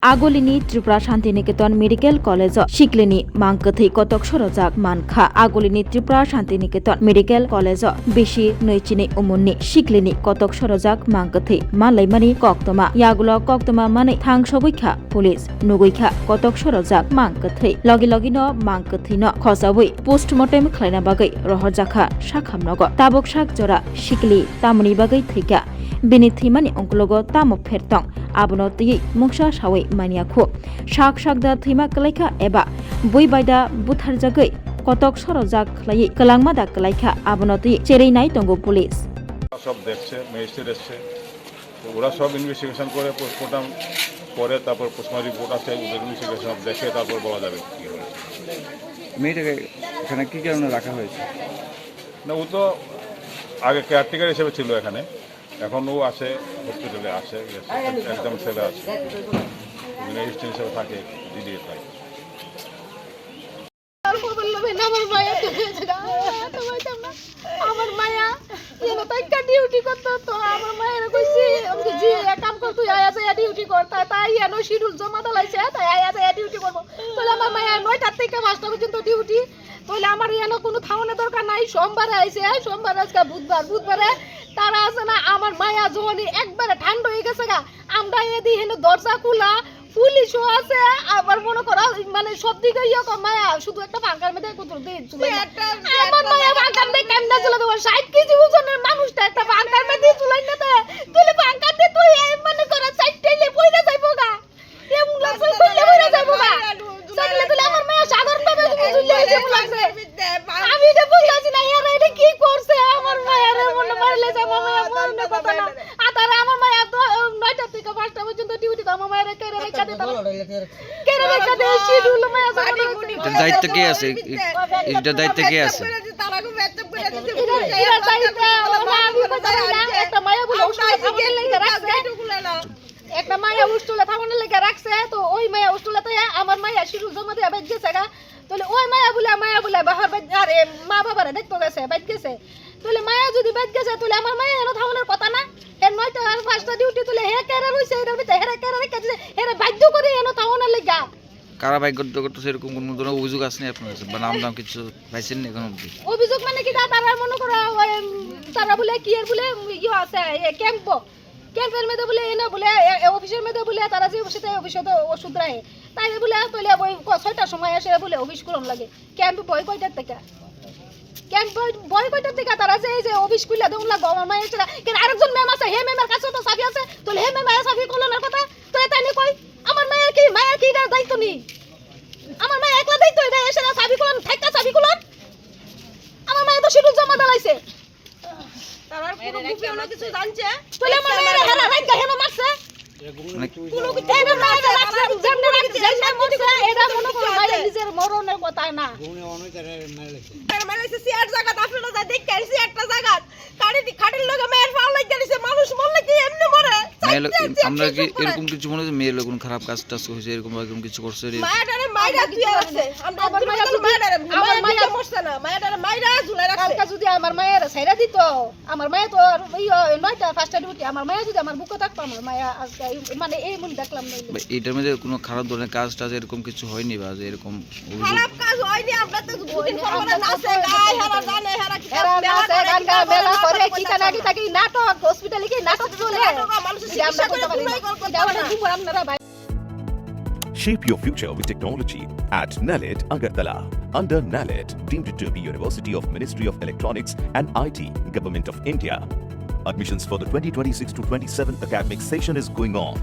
Agolini Tripura Shantiniketan Medical College Shiklini Mankathi Kotok Sorojak Mankha Agolini Tripura Shantiniketan Medical College Bishi Noichini Umunni Shiklini Kotok Sorojak Mankathi Malaimani Koktoma Yagulo Koktoma Mani Thang Sogikha Police Nuguikha Kotok Sorojak Mankathi Logino Mankathino Khosawui Postmortem Khlaina Bagai Rohorjakha Shakhamnogo Tabok Shak Jora Shikli Tamuni Bagai Thika Benithimani Onklogo Tamo Fertong Abonoti Muksha Shawi Maniakho Shak Shakda Thima Kalaika Eba Buibaida Butharjagai Kotok Sorojak Klai Kalangmada Kalaika Abonoti Chereinai Tongo Police সব দেখছে magistrate এসছে তো ওরা সব investigation করে post-mortem করে তারপর postmortem report আসে ওদের ইনভেস্টিগেশন দেখে তারপর বলা যাবে কি হয়েছে মেয়েটাকে এখানে কি কারণে রাখা হয়েছে না ও তো আগে কেয়ারটেকার হিসেবে ছিল এখানে এখন ও আসে হসপিটালে আসে একদম ছেলে আছে রেজিস্ট্রেশন হিসেবে থাকে দিদিয়ে থাকে আমার মায়া এলো তাইকা ডিউটি করতো তো আমার মায়ের কইছি আমাকে জি কাম কর তুই আয়া যায় ডিউটি কর তাই এনো শিডিউল জমা দলাইছে তাই আয়া যায় ডিউটি করব তাহলে আমার মায়া 9টা থেকে 5টা পর্যন্ত ডিউটি তাহলে আমার এনো কোনো থাউনে দরকার নাই সোমবারে আইছে সোমবার আজকে বুধবারে তারা আছে না আমার মায়া জোনি একবারে ঠান্ডা হয়ে গেছে গা আমরা এদি হেন দরজা খোলা পুলিশও আছে আবার মনে করো মানে সব দিকে মায়া শুধু একটা পাঙ্কার মধ্যে কুতুর দিয়ে চুলাই আমার মায়া পাঙ্কার দিয়ে কেমনে চলে দেবো 60 কেজি ওজনের মানুষটা একটা পাঙ্কার মধ্যে চুলাই না তুই পাঙ্কার দিয়ে তুই মানে করে চাইতেইলে পয়দা যাইবো গা এমন লাগছে কইলে পয়দা যাইবো গা চাইলে তুই আমার মায়া সাধারণ ভাবে চুলে যেমন লাগছে আমি এটা বুঝলাছি না এরা এটা কি করছে আমার মায়া রে মনে পারলে যাব মায়া মরনে কথা না আতারে আমার মায়া তো 9টা থেকে 5টা পর্যন্ত ডিউটি তো আমার মায়ের কেরে রেখা দিতে কেরে রেখা দে শিডিউল মায়া এটার দায়িত্ব কে আছে এটার দায়িত্ব কে আছে একটা মায়া বলে উস্তুলে লেগে রাখছে একটা মায়া উস্তুলে থামনে লেগে রাখছে তো ওই মায়া উস্তুলে তো আমার মায়া শিডিউল জমা দিয়ে বাইক গেছে গা তাহলে ওই মায়া বলে বাহার বাইক আরে মা বাবারে দেখতে গেছে বাইক গেছে তাহলে মায়া যদি বাইক গেছে তাহলে আমার মায়া এনো থামনের কথা না এর 9টা আর 5টা ডিউটি তুলে হে কেরে রইছে এর ভিতরে হেরে কেরে রেখে দিছে এর বাধ্য করে এনো থামনের লেগা কারা বাইক করতে সেরকম কোনো ধরনের অভিযোগ আসেনি আপনার কাছে বা নাম কিছু পাইছেন না এখন অবধি অভিযোগ মানে কি তারা মনে করো তারা বলে কি এর বলে ইয়ে আছে ক্যাম্পের মধ্যে বলে এনে বলে অফিসের মধ্যে বলে তারা যে অফিসে তো ওষুধ রাখে তাই বলে তোলে ওই 6টার সময় এসে বলে অফিস করুন লাগে ক্যাম্প বই কয়টার থেকে তারা যে অফিস খুলে দেউন লাগবো আমার মায়ের এসে কিন্তু আরেকজন ম্যাম আছে হে ম্যামের কাছে তো চাবি আছে তোলে হে ম্যামের চাবি কলনের কথা তো তাই নি কই আমার মায়ের কি এটা দায়িত্ব নেই আমার মায়ের একলা দায়িত্ব এটা এসে চাবি কলন থাকা চাবি কলন আমার মায়ের তো শিডিউল জমা দাঁড়াইছে তার পুরো বুকে অনেক কিছু জানছে তোলে আমার মায়ের হেরা রাইট হেনো মারছে কোনো কিছু এটা না রাখছে যেমন রাখছে যেমন মরছে এটা মনে করো মায়ের নিজের মরণের কথা না গুণে অনেক মারছে সিয়ার জায়গা আপনারা যা দেখছেন একটা জায়গা খাড়ির লগে মায়ের ফাও লাগি গেছে মানুষ মরলে কি এমনি মরে আমরা কি এরকম কিছু মনে হয় মেয়ের কোনো খারাপ কাজ টাজ হয়েছে এরকম কিছু করছে মায়েরারে মাইরা দিয়ে আছে আমরা আমার মাইরা মরছে না মায়েরারে মাইরা ঝুলাই রাখছে কালকে যদি আমার মায়ের ছাইরা দিত আমার মায়ে তো আর ওই 9টা 5টা ডিউটি আমার মায়ে যদি আমার বুকে থাকতো আমার মায়া আজকে মানে এই মন দেখলাম না এইটার মধ্যে কোনো খারাপ ধরনের কাজ টাজ এরকম কিছু হয়নি বা যে এরকম খারাপ কাজ হয়নি আমরা তো দুদিন পরে নাচে গায় হারা জানে হারা কি গান গা মেলা করে কি কানাকি থাকি নাটক হসপিটালে কি নাটক চলে মানুষ চিকিৎসা করে আপনারা Shape your future with technology at NALED Agartala. Under NALED, deemed to be University of Ministry of Electronics and IT, Government of India. Admissions for the 2026 to 27 academic session is going on.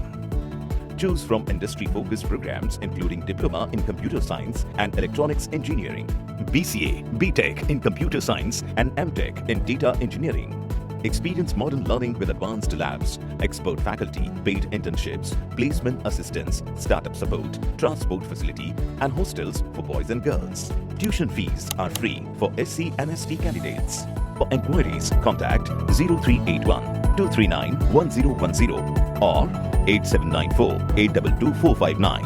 Choose from industry-focused programs including Diploma in Computer Science and Electronics Engineering, BCA, BTech in Computer Science and MTech in Data Engineering. Experience modern learning with advanced labs, expert faculty, paid internships, placement assistance, startup support, transport facility, and hostels for boys and girls. Tuition fees are free for SC and ST candidates. For enquiries, contact 0381 239 1010 or 8794 822 459.